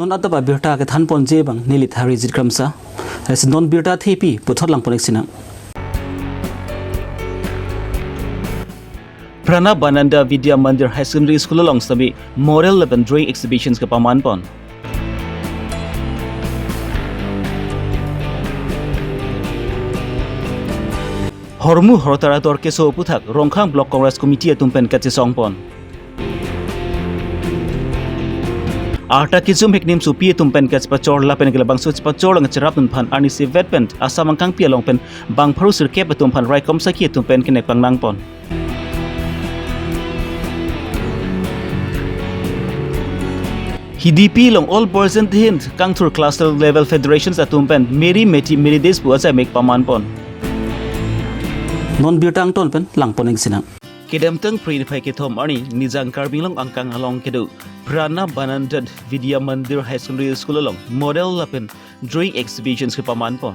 non ataba birta ke than pon je bang nili thari jit kramsa as non birta thepi puthot lang ponek sinang Prana Bananda Vidya Mandir High Secondary School along sabi moral level drawing exhibitions ke paman pon Hormu horotara torke so puthak Rongkhang Block Congress Committee tumpen kache songpon Arta kizum heknim supi tumpen kach pachor lapen gelabang such pachor lang cerap tumpan ani si vetpent asamang kang pia longpen bang pharu sirke tumpan rai kom saki tumpen kenek pang nangpon HDP long all percent hint kang thur cluster level federations atumpen meri meti meri des bu aja mek paman pon non birtang ton pen lang poneng sinang Kedam teng pri phai ke thom ani nijang Karbi long angkang along kedu Prana Bananda Vidya Mandir High Secondary School along model lapen drawing exhibitions ke paman pon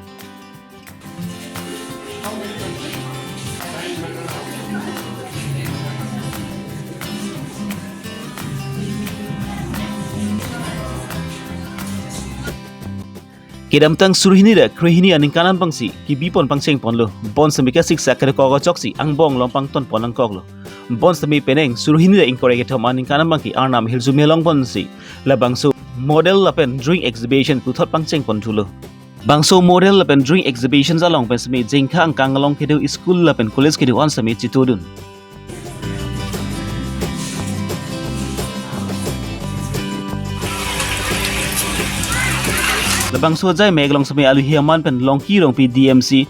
Kedam tang surhini da krihini aning kanan pangsi ki bipon pangseng ponlo bon sami ka siksa ka ko choksi ang bong lompang ton ponang koklo bon sami peneng surhini da inkore ke thom aning kanan bangki arnam hilzu melong bonsi labangso model lapen drawing exhibition puthot pangseng pon thulo bangso model lapen drawing exhibitions along pen sami jengkha ang kangalong kedu school lapen college kedu on sami chitodun Labang sojai meglong sami alu hiaman pen longki rong pi DMC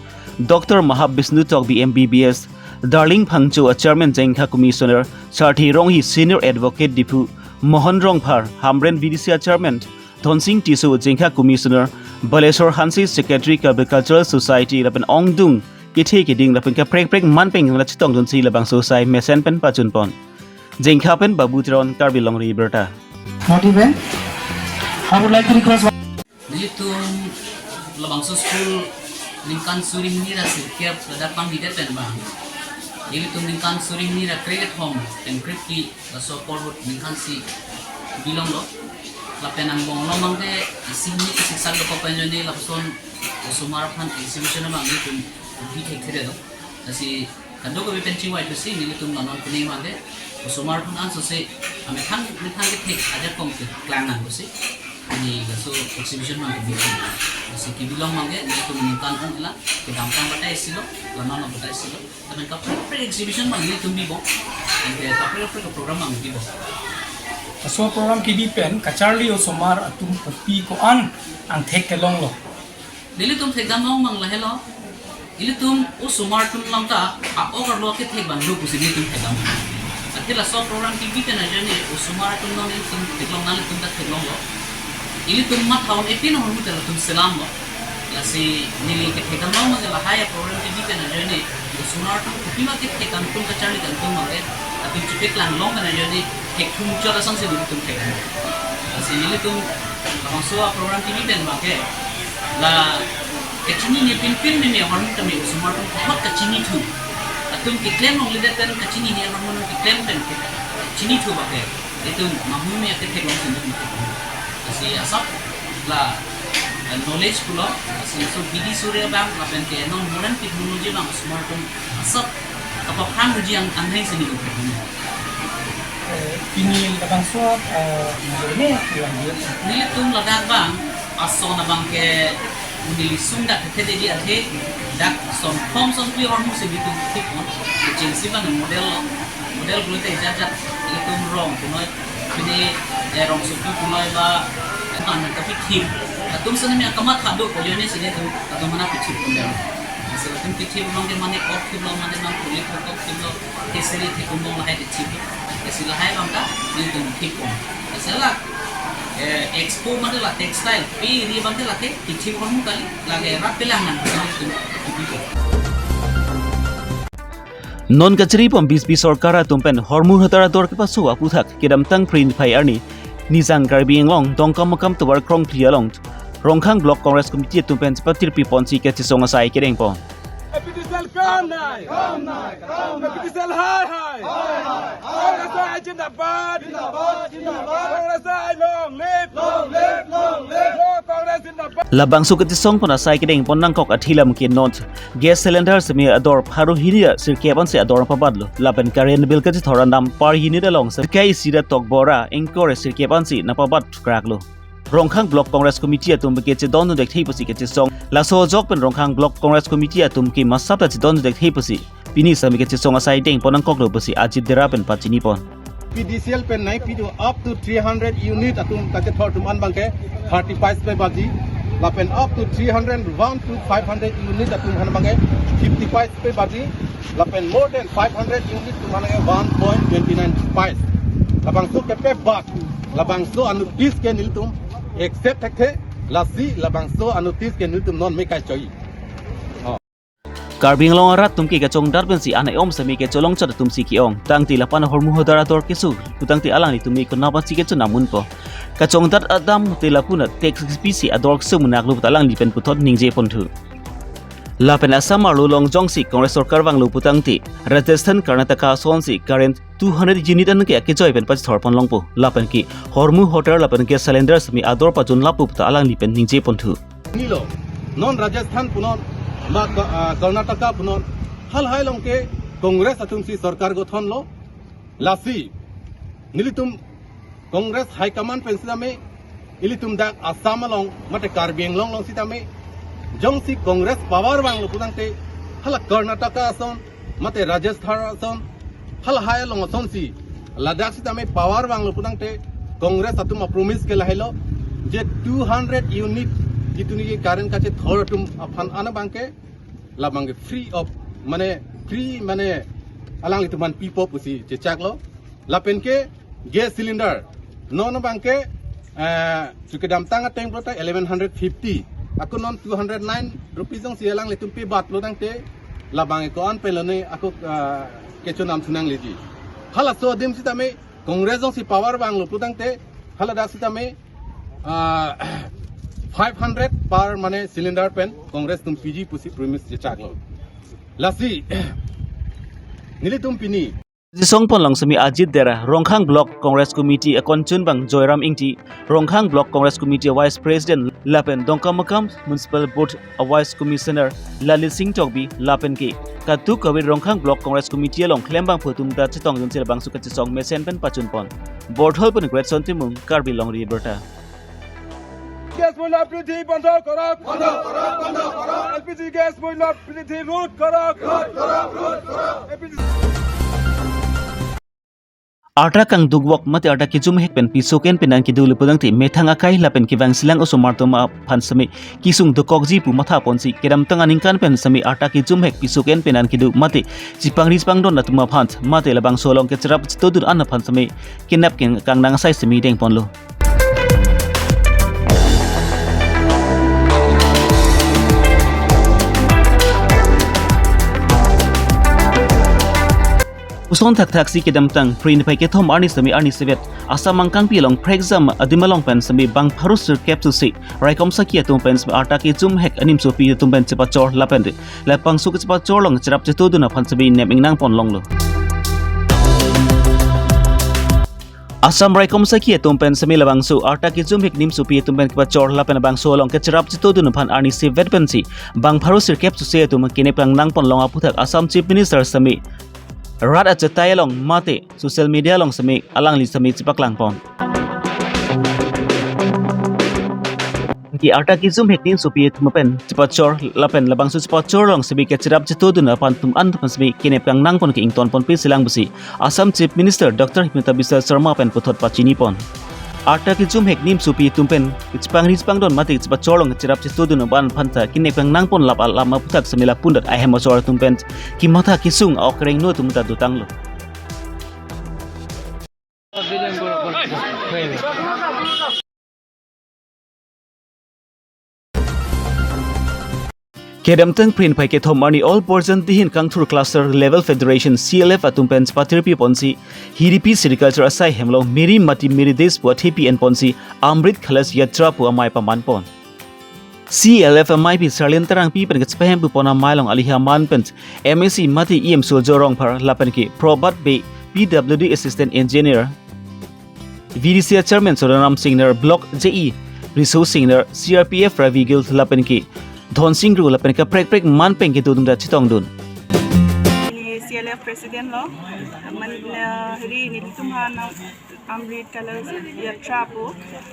Dr. Mahab Bisnu Tok BMBBS Darling Phangcho a chairman jengkha commissioner Charthi rong hi senior advocate dipu Mohan rong phar Hamren VDC chairman Thonsing Tisu jengkha commissioner Balesor Hansi secretary Karbi Cultural Society lapen ongdung kithe kiding lapen ka prek man peng la chitong don si labang sojai mesen pen pachun pon jengkha pen babutron Karbi Longri Abirta Not even I would like to request Itu labang school lingkan suri nira sirkiap datang di depan bang. Jadi tu lingkan suri nira cricket home dan cricket so forward lingkan si bilang lo. Lapen ang bong lo mang de sini siksa lo kapan jadi lapson sumaraphan exhibition bang itu di hektere lo. Nasi kado ko bipenci wa itu si itu nanon kuning mang de sumaraphan an so se amekan ke aja kom ke klangan ko si. Ini gaso exhibition mang gitu. Kasi kibilang mangge itu meningkan ila kedampang batai silo, lana batai silo. Tapi kapre exhibition mang ini tumbi bo. Inde kapre program mang gitu. So program kibipen kacharli o somar atum pi ko an ang thek kelong lo. Dili tum thek damong mang lahelo. Ili tum o somar tum lang ta a overload ke thek bang lu kusi tum thek damong. Atila so program kibipen aja ni o somar tum lang tum thek long nal tum ta thek long lo. Ili tum mat haun epin hon mutel tum selam lo lasi nili ke thekam lo mage la haya program ke dite na jene sunar tum kupima ke thekam tum ka chari kan tum mage atum chipek lang long na jene thek tum chara sang se tum thekam lasi nili tum kamsua program ke dite mage la kachini ne pin ne hon tum sunar tum hot kachini tu atum ke claim long lidat kan kachini ne hon ke claim kan kachini tu mage itu mahu me ke thekam tum Kasi asap la knowledge pula kasi so bidi surya bang lapen ke non modern technology bang smartphone asap apa kan uji yang aneh sini ko ini labang suap ini ni tum ladak bang aso na bang ke unilisum dak ke dedi athe dak som form som pi hormu se bitu tik on agency bang model gulte jajat itu wrong kunoi ini rong supi kunoi ba kan tapi tim atum sana mi akamat hado ko yone sine tu atum mana pichip punda asal atum pichip long ke mane kok tim lo mane nang kulit kok tim lo keseri ti kumbong lahai pichip kesila hai bang ka ni tu tik on asala expo mane la textile pi ri bang la ke pichip hormu kali lage rapelangan tu non kachri pom bis sarkara tumpen hormu hatara tor ke pasu aputhak kedam tang print phai arni nijang Karbi long dongkam makam tawar krong prialong Rongkhang Block Congress Committee tumpen patir pi ponsi ke tisonga sai kereng pon Epitisal kam nai Epitisal hai Congress agenda bad Congress long live labang sukat song pon asai kedeng pon nangkok athilam ke not gas cylinder semi ador pharu hinia sirkeban se ador pabadlo lapen karen bil ka thoran dam par hinida long sa kai sida tok bora engkore sirkeban si napabat kraklo Rongkhang Block Congress Committee atum ke che don dek thei pasi ke che song la so jok pen Rongkhang Block Congress Committee atum ke masap ta che don dek thei pasi pini sami ke che song asai deng pon nangkok lo pasi ajit dera pen pachini pon PDCL pen naik video up to 300 unit atum kate thor tum an bangke 35 pe baji la pen up to 301 to 500 unit atum han bangke 55 pe baji la pen more than 500 unit tum hange 1.29 spice la bang su ke pe bak la bang su anu tis ke nil tum except thakhe la si la bang su anu tis ke nil tum non me kai choi Karbi Longri Abirta tumki ke chong darben si anai om sami ke cholong chad tum si ki ong tang ti lapan hormu hodara tor kisu putang ti alang ni tumi ko napan si ke chunamun po ka chong dar adam ti lapuna tek spc ador sumunak lu talang dipen puthot ningje ponthu lapen asam arlu long jong si Congress sarkar wang lu putang ti Rajasthan Karnataka son si current 200 unit an ke joy pen pas thorpon longpo lapen ki hormu hotar lapen ke cylinder sami ador pa jun lapu ta alang dipen ningje ponthu nilo non Rajasthan punon ma Karnataka punon hal hai long ke Congress atum si sarkar gothon lo lasi nilitum Congress high command pensame ilitum dak Assam long mate Karbi long sitame jong si Congress power wang lo pudangte hala Karnataka son mate Rajasthan son hal hai long son si Ladakh sitame power wang lo pudangte Congress atum promise ke lahelo je 200 unit ituni ke karen kache thor atum afan ana bangke la bangke free of mane alang ituman pipo pusi je chaklo la penke gas cylinder non bangke sukadam tanga tank prota 1150 aku non 209 rupees jong si alang litum pe bat lo dangte la bangke ko an pelone aku kecho nam sunang leji hala so dim sitame Congress jong si power bang lo pudangte hala da sitame 500 per mane cylinder pen Congress tum PG pusi premise je chaklo lasi nili tum pini Song pon long sami ajit dera Rongkhang Block Congress Committee akon chun bang Joyram Ingti Rongkhang Block Congress Committee Vice President Lapen Dongkamakam Municipal Board Vice Commissioner Lalit Singh Tokbi Lapen ke katu kawi Rongkhang Block Congress Committee long klembang phutum da chitong jun sel bang sukat song mesen pen pachun pon board hol pun great sontimung Karbi Longri Abirta Gas boiler printi banda korak. LPG gas boiler printi root korak. LPG Arta kang dugwok mate arta kijum hek pen pisoken penan ki dulu pudang ti methanga kai lapen ki wang silang osomar to ma phan sami kisung dokok ji pu matha ponsi kedam tanganing kan pen sami arta kijum hek pisoken penan ki du mate jipang rispang don natuma phan mate labang solong ke cerap stodur an phan sami kinap keng kang nang sai sami deng ponlo Uson tak si kedam tang print pai ke thom arni sami arni sebet asa mangkang pi long prexam adimalong pen sami bang pharus sir cap to si raikom sakia tum pen sami arta ke zum hek anim so pi tum pen chepa chor lapen la pang su ke chepa chor long cherap che to duna phan sami nem ingnang pon long lo Asam raikom sakia tum pen sami labang su arta ke zum hek nim so pi tum pen chepa chor lapen bang so long ke cherap che to duna phan arni se vet pen si bang pharus sir cap to se tum kene pang nang pon long aputhak Assam Chief Minister sami Rat at chatay long mate social media long sami alang li sami cipak lang pon. Ki arta ki zoom heknin supi tumapen cipat chor lapen labang su cipat chor long sami ke cirap citu duna pan tum an tum sami kinep kang nang pon ki ington pon pi silang busi Assam Chief Minister Dr. Himanta Biswa Sharma pen puthot pachini pon. Arta ki zoom heknim supi tumpen cipang rispang don mate cipat chor long cirap citu duna ban phanta kinep kang nang pon lap lama putak sami la pundat ai hema chor tumpen ki matha kisung okreng no tumta dutang lo. Kedam tang print pai ke thom arni all portion tihin kangthur cluster level federation CLF atum pen spatirpi ponsi hiripi sericulture asai hemlo meri mati meri des po thipi en ponsi amrit khalas yatra pu amai paman pon CLF amai pi sarlen tarang pi pen gsphem pu pona mailong aliha man pen MSc mati em so jorong par lapen ki probat be PWD assistant engineer VDC chairman Soranam Singner block JE Resource Singer CRPF Ravi Gil lapen ki Dhon Singh ru lapen ka prek man peng ki tudum da chitong dun CLF President lo man hari ni tumhan Amrit colors ya trapo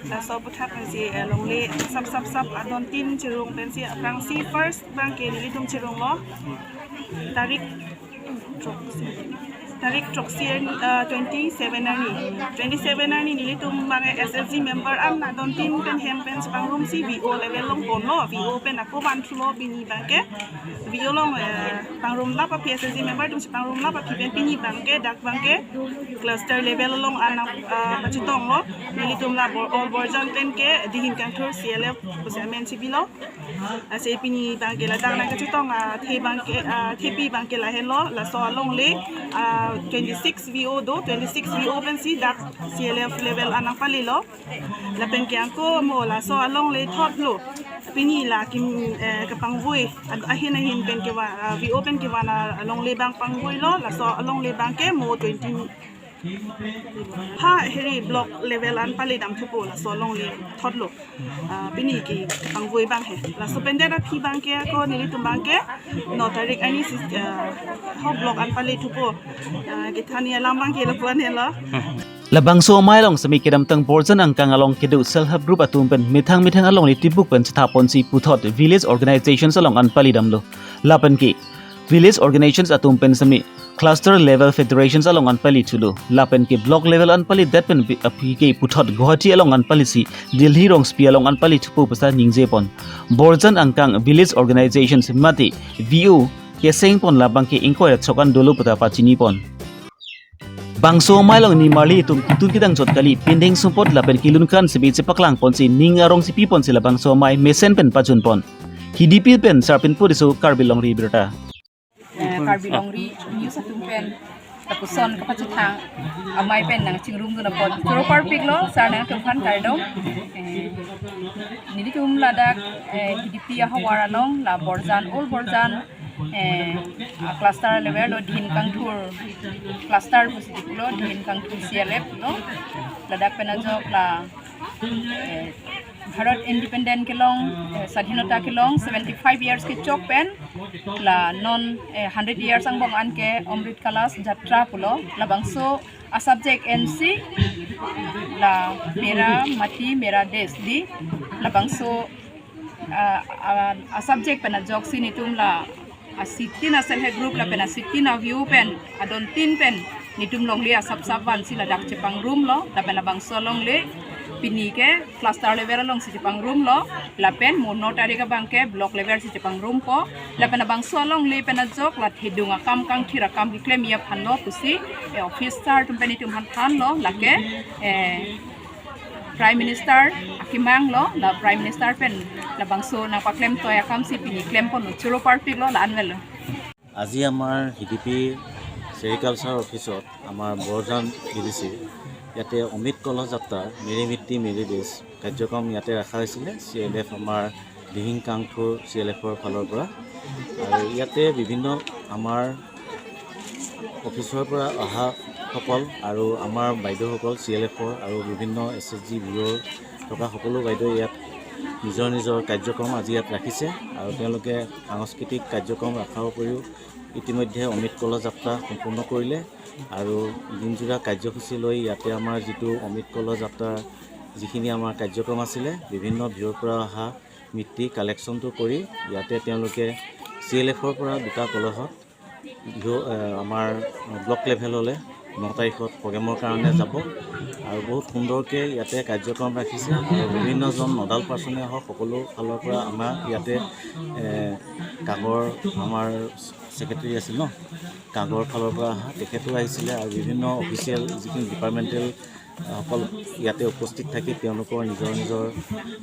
la sob thap pensi longle sab adon tin chirung pensi rang si first bang ke ni tum chirung lo tarik Troxy 27 ani nili tum mange SSG member am na don tin pen hem pen spang room si VO level long bon lo VO pen aku ban lo bini bangke VO long pang room la pa SSG member tum spang room la pa pen bini bangke dak bangke cluster level long ana pachitong lo nili tum la all version pen ke dihin kan thur CLF pusamen si bilo ase pini bangke la dang na kachitong the bangke thepi bangke la hello la so long le 26 VO do 26 VO pen si dak CLF level anang palilo la pen ke angko mo la so along le thot lo pini la kim kapang vui ahin pen ke wa VO pen ke wa na along le bang pang vui lo la so along le bang ke mo 20 ha heri block level an pali dam thupo la so long le thot lo pini ki pang vui bang he la so pen da phi bang ke ko ni tum bang ke no tarik ani ho block an pali thupo ke thani alam bang ke lo plan he lo labang so mai long sami kedam tang borjan angkang along kedu self help group atum pen mithang along li tibuk pen chthapon si puthot village organizations along an pali dam lo lapan ki village organizations atum pen sami cluster level federations along an pali chulo lapen ki block level an pali that pen apike puthot Guwahati along an pali si Delhi rong spi along an pali thupu pasa ningje pon borjan angkang village organizations mati VU ke seng pon labang ki inquiry chokan dolo pata pachini pon bangso mailong ni marli tum kitun kitang jot kali pending support lapen kilun kan sibi chepaklang pon si ning arong si pi pon sila bangso mai mesen pen pachun pon HDP pen sarpin puriso Karbi Longri Abirta Karbi Longri news atum pen tapuson kapachithang amai pen nang chingrum duna pon choro parpik lo sarnang tumhan kardom nidikum ladak HDP hawara long la borjan ol borjan cluster level lo din kangthur cluster positif lo din kangthur CLF lo ladak penajok la Bharat independent kelong sadhinota kelong 75 years ke chok pen la non 100 years ang bong an ke Amrit Kalas jatra pulo la bangso a subject NC la mera mati mera desh di la bangso a subject penajok sinitum la a sitina self group la pena sitina view pen adon tin pen nitum long le a sab wan sila dak chepang room lo la pena bangso long le pini ke cluster level long si chepang room lo la pen mono tarika bangke block level si chepang room ko la pena bangso long le pena jok la thidunga kam kang thira kam ki claim ya phanlo pusi officer tum peni tum han than lo la ke Prime Minister akimang lo la Prime Minister pen la bangso na pa claim to ya kam si pini claim pon churo parpik lo la anwel আজি আমাৰ HDP সেৰিকালচাৰ অফিচত আমাৰ বৰজান ডিডিচি ইয়াতে অমিত কলহ যাত্ৰা মেৰি মিট্টি মেৰি দেশ কাৰ্যক্ৰম ইয়াতে ৰখা হৈছিলে CLF আমাৰ দিহিং কাংথুৰ CLFৰ ফালৰ পৰা আৰু ইয়াতে বিভিন্ন আমাৰ অফিচৰ পৰা অহা সকল আৰু আমাৰ বাইদেউসকল CLFৰ আৰু বিভিন্ন SSG ব্যুৰৰ থকা সকলো বাইদেউ ইয়াত নিজৰ কাৰ্যক্ৰম আজি ইয়াত ৰাখিছে আৰু তেওঁলোকে সাংস্কৃতিক কাৰ্যক্ৰম ৰখাৰ উপৰিও ইতিমধ্যে অমিত কলহ যাত্ৰা সম্পূৰ্ণ কৰিলে আৰু দিনজোৰা কাৰ্যসূচী লৈ ইয়াতে আমাৰ যিটো অমিত কলহ যাত্ৰাৰ যিখিনি আমাৰ কাৰ্যক্ৰম আছিলে বিভিন্ন ব্যুৰৰ পৰা অহা মিট্টি কালেকশ্যনটো কৰি ইয়াতে তেওঁলোকে CLFৰ পৰা দুটা কলহত আমাৰ ব্লক লেভেললৈ 9 তাৰিখত প্ৰগ্ৰেমৰ কাৰণে যাব আৰু বহুত সুন্দৰকৈ ইয়াতে কাৰ্যক্ৰম ৰাখিছে আৰু বিভিন্নজন নডাল পাৰ্চনে হওক সকলো ফালৰ পৰা আমাৰ ইয়াতে কাগৰ আমাৰ সেক্ৰেটাৰী আছিল ন কাগৰ ফালৰ পৰা তেখেতো আহিছিলে আৰু বিভিন্ন অফিচিয়েল যিখিনি ডিপাৰ্টমেণ্টেল সকল ইয়াতে উপস্থিত থাকি তেওঁলোকৰ নিজৰ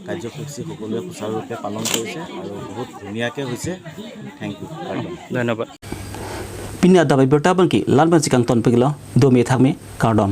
কাৰ্যসূচী সকলোৱে সুচাৰুৰূপে পালন কৰিছে আৰু বহুত ধুনীয়াকৈ হৈছে থ্যাংক ইউ ধন্যবাদ Pinya dabai bertabang ki lan ban sikang ton peglo do me thak me kardom